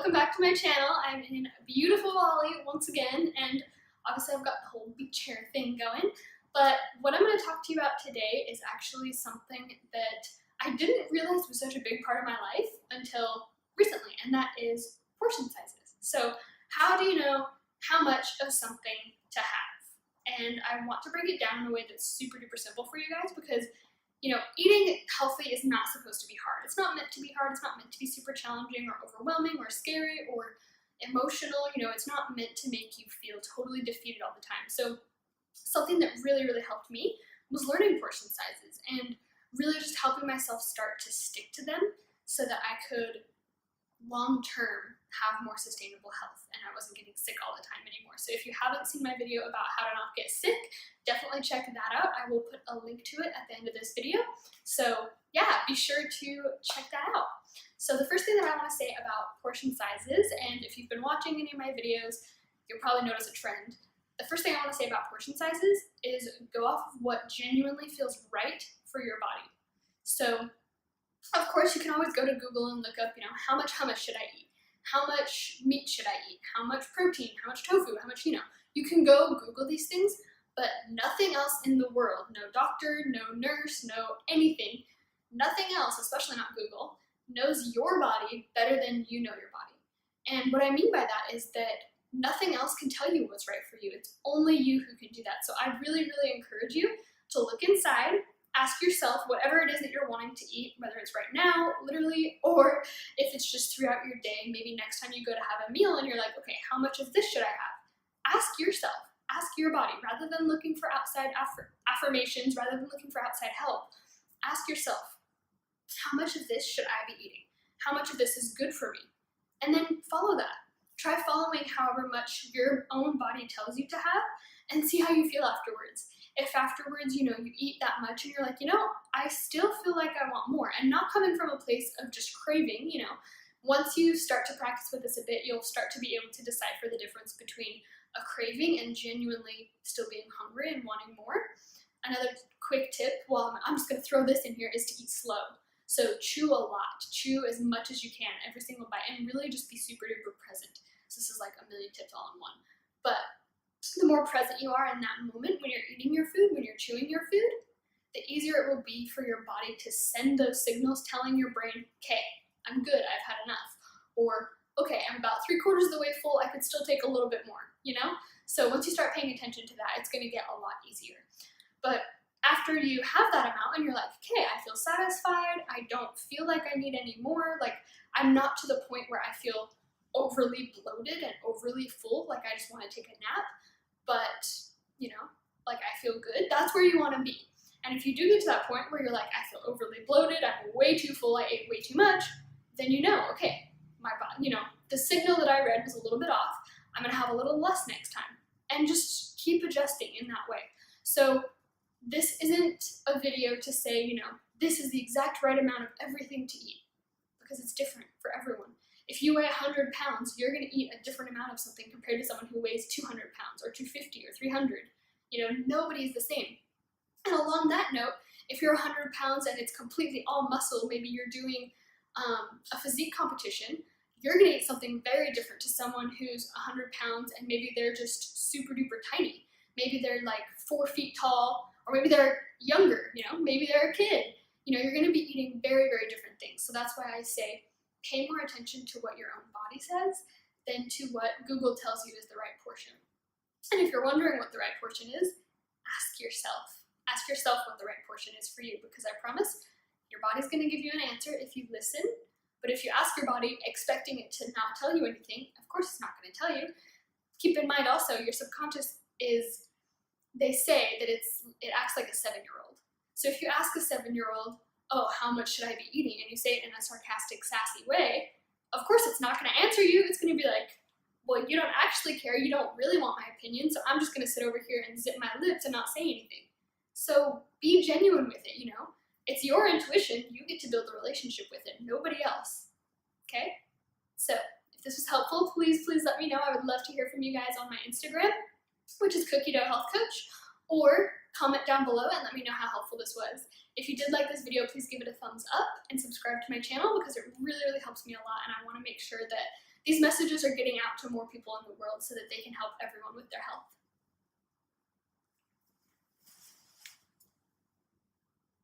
welcome back to my channel. I'm in beautiful Bali once again, and obviously I've got the whole beach hair thing going. But what I'm going to talk to you about today is actually something that I didn't realize was such a big part of my life until recently, and that is portion sizes. So how do you know how much of something to have? And I want to break it down in a way that's super duper simple for you guys because eating healthy is not supposed to be hard. It's not meant to be hard. It's not meant to be super challenging or overwhelming or scary or emotional. It's not meant to make you feel totally defeated all the time. So something that really, really helped me was learning portion sizes and really just helping myself start to stick to them so that I could long-term have more sustainable health and I wasn't getting sick all the time anymore. So if you haven't seen my video about how to not get sick, definitely check that out. I will put a link to it at the end of this video. So yeah, be sure to check that out. So the first thing that I want to say about portion sizes, and if you've been watching any of my videos, you'll probably notice a trend. The first thing I want to say about portion sizes is go off of what genuinely feels right for your body. So of course, you can always go to Google and look up, how much hummus should I eat? How much meat should I eat? How much protein? How much tofu? How much, you can go Google these things, but nothing else in the world, no doctor, no nurse, no anything, nothing else, especially not Google, knows your body better than you know your body. And what I mean by that is that nothing else can tell you what's right for you. It's only you who can do that. So I really, really encourage you to look inside. Ask yourself whatever it is that you're wanting to eat, whether it's right now, literally, or if it's just throughout your day, maybe next time you go to have a meal and you're like, okay, how much of this should I have? Ask yourself, ask your body, rather than looking for outside affirmations, rather than looking for outside help. Ask yourself, how much of this should I be eating? How much of this is good for me? And then follow that. Try following however much your own body tells you to have and see how you feel afterwards. If afterwards, you eat that much and you're like, I still feel like I want more, and not coming from a place of just craving, once you start to practice with this a bit, you'll start to be able to decipher the difference between a craving and genuinely still being hungry and wanting more. Another quick tip, I'm just going to throw this in here, is to eat slow. So chew a lot, chew as much as you can, every single bite, and really just be super duper present. So this is like a million tips all in one. But the more present you are in that moment when you're eating your food, when you're chewing your food, the easier it will be for your body to send those signals telling your brain, okay, I'm good, I've had enough. Or, okay, I'm about 3/4 of the way full, I could still take a little bit more, So once you start paying attention to that, it's gonna get a lot easier. But after you have that amount and you're like, okay, I feel satisfied, I don't feel like I need any more, like I'm not to the point where I feel overly bloated and overly full, like I just wanna take a nap, but, like I feel good, that's where you want to be. And if you do get to that point where you're like, I feel overly bloated, I'm way too full, I ate way too much, then okay, my body, the signal that I read was a little bit off, I'm going to have a little less next time. And just keep adjusting in that way. So this isn't a video to say, this is the exact right amount of everything to eat, because it's different for everyone. If you weigh 100 pounds, you're going to eat a different amount of something compared to someone who weighs 200 pounds or 250 or 300. Nobody's the same. And along that note, if you're 100 pounds and it's completely all muscle, maybe you're doing a physique competition, you're going to eat something very different to someone who's 100 pounds and maybe they're just super duper tiny. Maybe they're like 4 feet tall, or maybe they're younger, maybe they're a kid. You're going to be eating very, very different things. So that's why I say, pay more attention to what your own body says than to what Google tells you is the right portion. And if you're wondering what the right portion is, ask yourself. Ask yourself what the right portion is for you, because I promise your body's going to give you an answer if you listen. But if you ask your body expecting it to not tell you anything, of course it's not going to tell you. Keep in mind also, your subconscious is, they say that it acts like a 7-year-old. So if you ask a 7-year-old, oh, how much should I be eating? And you say it in a sarcastic, sassy way, of course it's not going to answer you. It's going to be like, well, you don't actually care. You don't really want my opinion, so I'm just going to sit over here and zip my lips and not say anything. So be genuine with it, It's your intuition. You get to build a relationship with it, nobody else. Okay? So if this was helpful, please let me know. I would love to hear from you guys on my Instagram, which is Cookie Dough Health Coach, or comment down below and let me know how helpful this was. If you did like this video, please give it a thumbs up and subscribe to my channel, because it really, really helps me a lot, and I want to make sure that these messages are getting out to more people in the world so that they can help everyone